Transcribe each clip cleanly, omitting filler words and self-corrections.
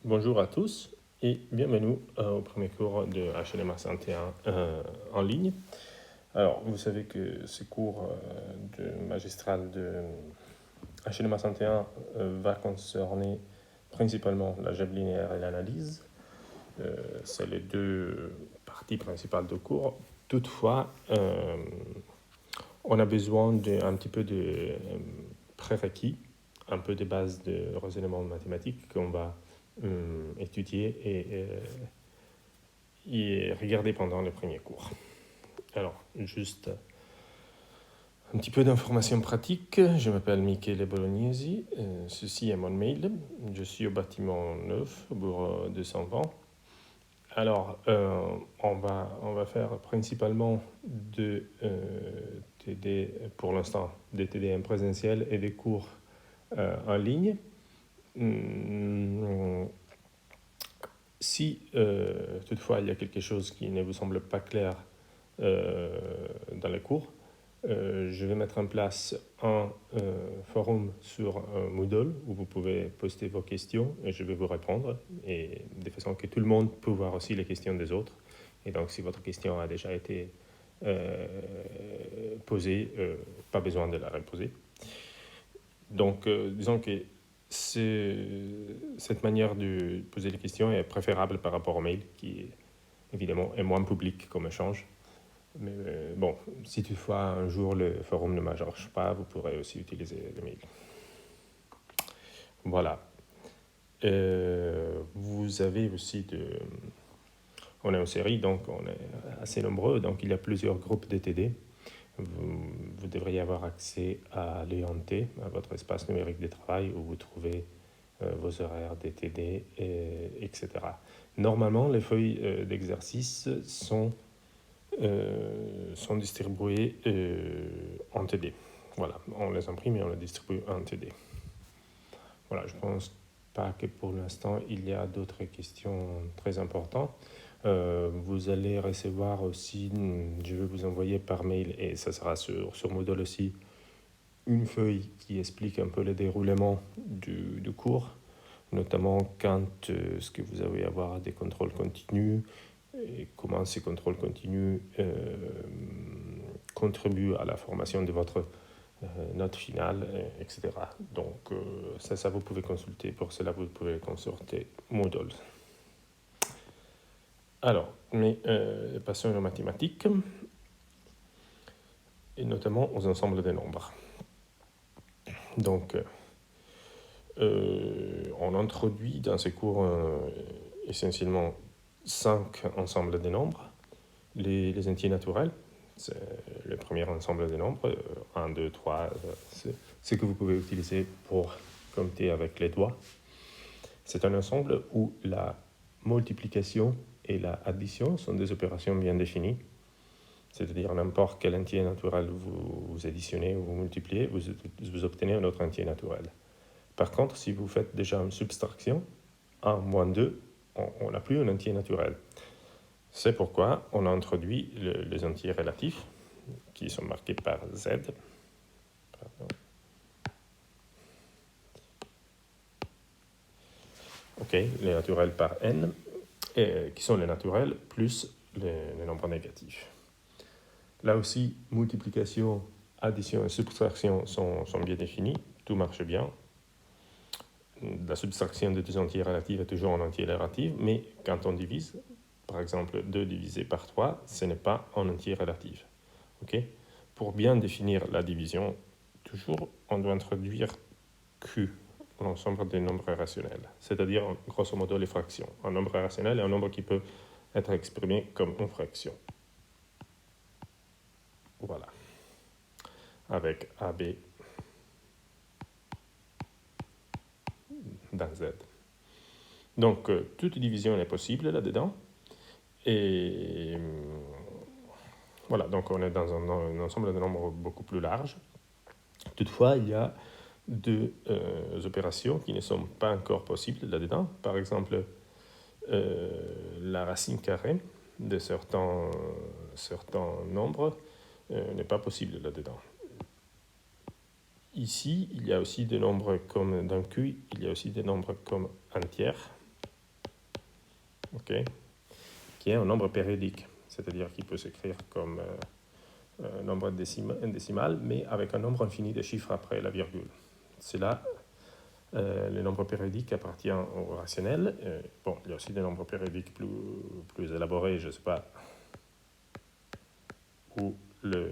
Bonjour à tous et bienvenue au premier cours de HLMA 101 en ligne. Alors, vous savez que ce cours de magistral de HLMA 101 va concerner principalement l'algèbre linéaire et l'analyse. C'est les deux parties principales du cours. Toutefois, on a besoin d'un petit peu de prérequis, un peu des bases de raisonnement mathématique qu'on va étudier et regarder pendant le premier cours. Alors, juste un petit peu d'informations pratiques. Je m'appelle Michele Bolognesi. Ceci est mon mail. Je suis au bâtiment 9, au bureau 220. Alors, on va faire principalement de TD, pour l'instant, des TD en présentiel et des cours en ligne. Si toutefois il y a quelque chose qui ne vous semble pas clair dans les cours, je vais mettre en place un forum sur Moodle où vous pouvez poster vos questions et je vais vous répondre, et de façon que tout le monde peut voir aussi les questions des autres. Et donc si votre question a déjà été posée, pas besoin de la reposer. Donc disons que cette manière de poser les questions est préférable par rapport au mail, qui évidemment est moins public comme échange. Mais bon, si toutefois un jour le forum ne marche pas, vous pourrez aussi utiliser le mail. Voilà. Vous avez aussi on est en série, donc on est assez nombreux, donc il y a plusieurs groupes de TD. Vous devriez avoir accès à l'ENT, à votre espace numérique de travail, où vous trouvez vos horaires des TD, etc. Normalement, les feuilles d'exercice sont distribuées en TD. Voilà, on les imprime et on les distribue en TD. Voilà, je ne pense pas que pour l'instant, il y a d'autres questions très importantes. Vous allez recevoir aussi, je vais vous envoyer par mail, et ça sera sur Moodle aussi, une feuille qui explique un peu le déroulement du cours, notamment quand ce que vous allez avoir des contrôles continus et comment ces contrôles continus contribuent à la formation de votre note finale, etc. Donc ça vous pouvez consulter. Pour cela, vous pouvez consulter Moodle. Alors, mais passons aux mathématiques, et notamment aux ensembles des nombres. Donc, on introduit dans ces cours essentiellement 5 ensembles des nombres. Les entiers naturels, c'est le premier ensemble des nombres, 1, 2, 3, c'est ce que vous pouvez utiliser pour compter avec les doigts. C'est un ensemble où la multiplication et la addition sont des opérations bien définies. C'est-à-dire n'importe quel entier naturel vous additionnez ou vous multipliez, vous obtenez un autre entier naturel. Par contre, si vous faites déjà une subtraction, 1 moins 2, on n'a plus un entier naturel. C'est pourquoi on a introduit les entiers relatifs, qui sont marqués par Z. Pardon. Ok, les naturels par N, qui sont les naturels plus les nombres négatifs. Là aussi, multiplication, addition et subtraction sont bien définis, tout marche bien. La subtraction de deux entiers relatifs est toujours un entier relatif, mais quand on divise, par exemple 2 divisé par 3, ce n'est pas un entier relatif. Okay. Pour bien définir la division, toujours on doit introduire Q, l'ensemble des nombres rationnels, c'est-à-dire grosso modo les fractions. Un nombre rationnel est un nombre qui peut être exprimé comme une fraction. Voilà. Avec AB dans Z. Donc, toute division est possible là-dedans. Et voilà, donc on est dans un ensemble de nombres beaucoup plus large. Toutefois, il y a deux opérations qui ne sont pas encore possibles là-dedans. Par exemple, la racine carrée de certains nombres n'est pas possible là-dedans. Ici, il y a aussi des nombres comme dans Q, il y a aussi des nombres comme entières. okay, qui est un nombre périodique, c'est-à-dire qu'il peut s'écrire comme un nombre décimal, mais avec un nombre infini de chiffres après la virgule. C'est là les nombres périodiques appartiennent au rationnel. Bon, il y a aussi des nombres périodiques plus élaborés, je ne sais pas, où les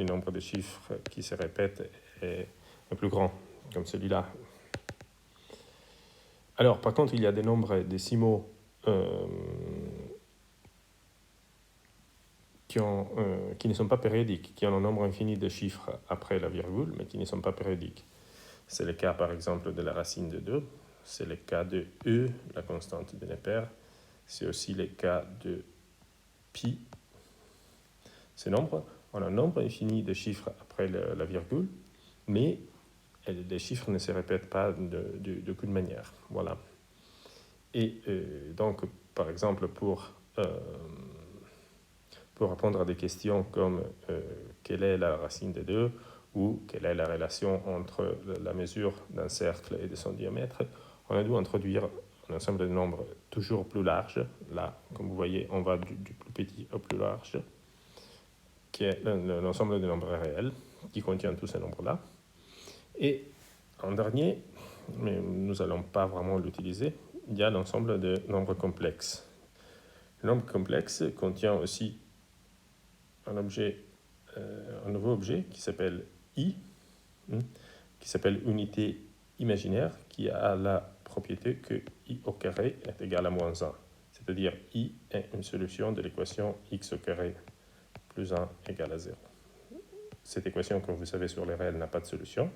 nombres de chiffres qui se répètent est plus grand, comme celui-là. Alors, par contre, il y a des nombres décimaux qui ne sont pas périodiques, qui ont un nombre infini de chiffres après la virgule, mais qui ne sont pas périodiques. C'est le cas, par exemple, de la racine de 2. C'est le cas de E, la constante de Neper. C'est aussi le cas de pi. Ces nombres ont un nombre infini de chiffres après la virgule, mais les chiffres ne se répètent pas d'aucune manière. Voilà. Et donc, par exemple, pour répondre à des questions comme quelle est la racine de 2 ou quelle est la relation entre la mesure d'un cercle et de son diamètre, on a dû introduire un ensemble de nombres toujours plus large. Là, comme vous voyez, on va du plus petit au plus large, qui est l'ensemble de nombres réels, qui contient tous ces nombres-là. Et en dernier, mais nous n'allons pas vraiment l'utiliser, il y a l'ensemble de nombres complexes. Le nombre complexe contient aussi un nouveau objet qui s'appelle I, qui s'appelle unité imaginaire, qui a la propriété que I au carré est égal à moins 1. C'est-à-dire I est une solution de l'équation x au carré plus 1 égale à 0. Cette équation, comme vous savez, sur les réels n'a pas de solution.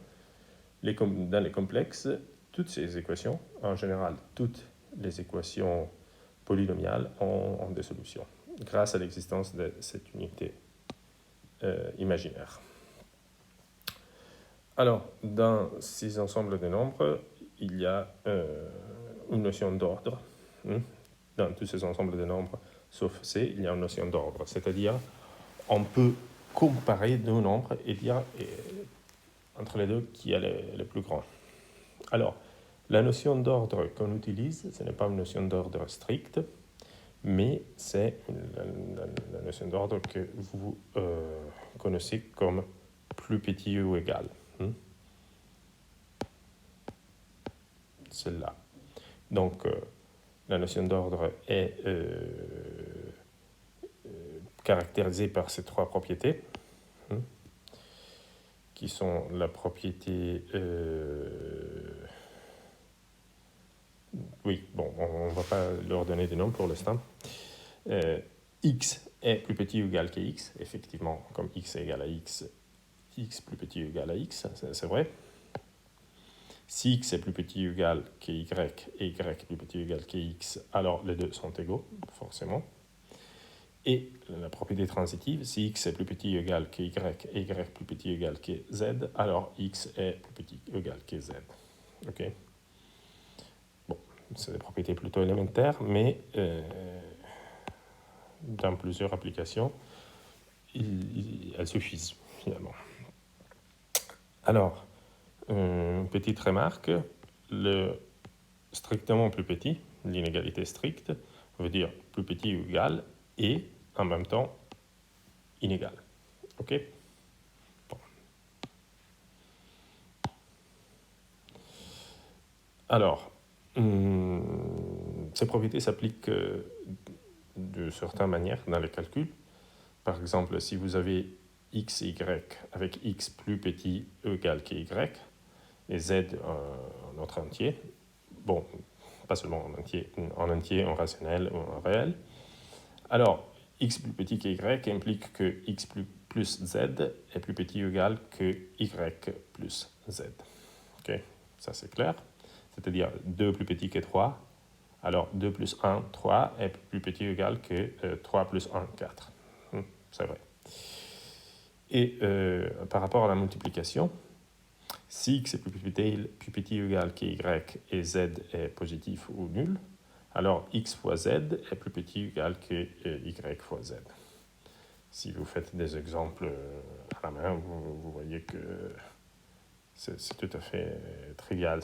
Dans les complexes, toutes ces équations, en général, toutes les équations polynomiales ont des solutions, grâce à l'existence de cette unité imaginaire. Alors, dans ces ensembles de nombres, il y a une notion d'ordre. Dans tous ces ensembles de nombres, sauf C, il y a une notion d'ordre. C'est-à-dire, on peut comparer deux nombres et dire entre les deux qui est le plus grand. Alors, la notion d'ordre qu'on utilise, ce n'est pas une notion d'ordre stricte, mais c'est la notion d'ordre que vous connaissez comme plus petit ou égal. Celle-là. Donc, la notion d'ordre est caractérisée par ces trois propriétés, qui sont la propriété... oui, bon, on ne va pas leur donner des noms pour l'instant. X est plus petit ou égal que X, effectivement, comme X est égal à X, X plus petit ou égal à X, c'est vrai. Si X est plus petit ou égal que Y et Y plus petit ou égal que X, alors les deux sont égaux, forcément. Et la propriété transitive, si X est plus petit ou égal que Y et Y plus petit ou égal que Z, alors X est plus petit ou égal que Z. Ok. Bon, c'est des propriétés plutôt élémentaires, mais dans plusieurs applications, elles suffisent finalement. Alors, une petite remarque, le strictement plus petit, l'inégalité stricte, veut dire plus petit ou égal et en même temps inégal. Ok? Bon. Alors, ces propriétés s'appliquent de certaines manières dans les calculs. Par exemple, si vous avez x et y avec x plus petit ou égal que y et z en autre entier, bon, pas seulement en entier, en rationnel ou en réel, alors x plus petit que y implique que x plus z est plus petit ou égal que y plus z. Ok, ça c'est clair. C'est-à-dire 2 plus petit que 3, alors 2 plus 1, 3 est plus petit ou égal que 3 plus 1, 4. C'est vrai. Et par rapport à la multiplication, si x est plus petit ou égal que y et z est positif ou nul, alors x fois z est plus petit ou égal que y fois z. Si vous faites des exemples à la main, vous voyez que c'est tout à fait trivial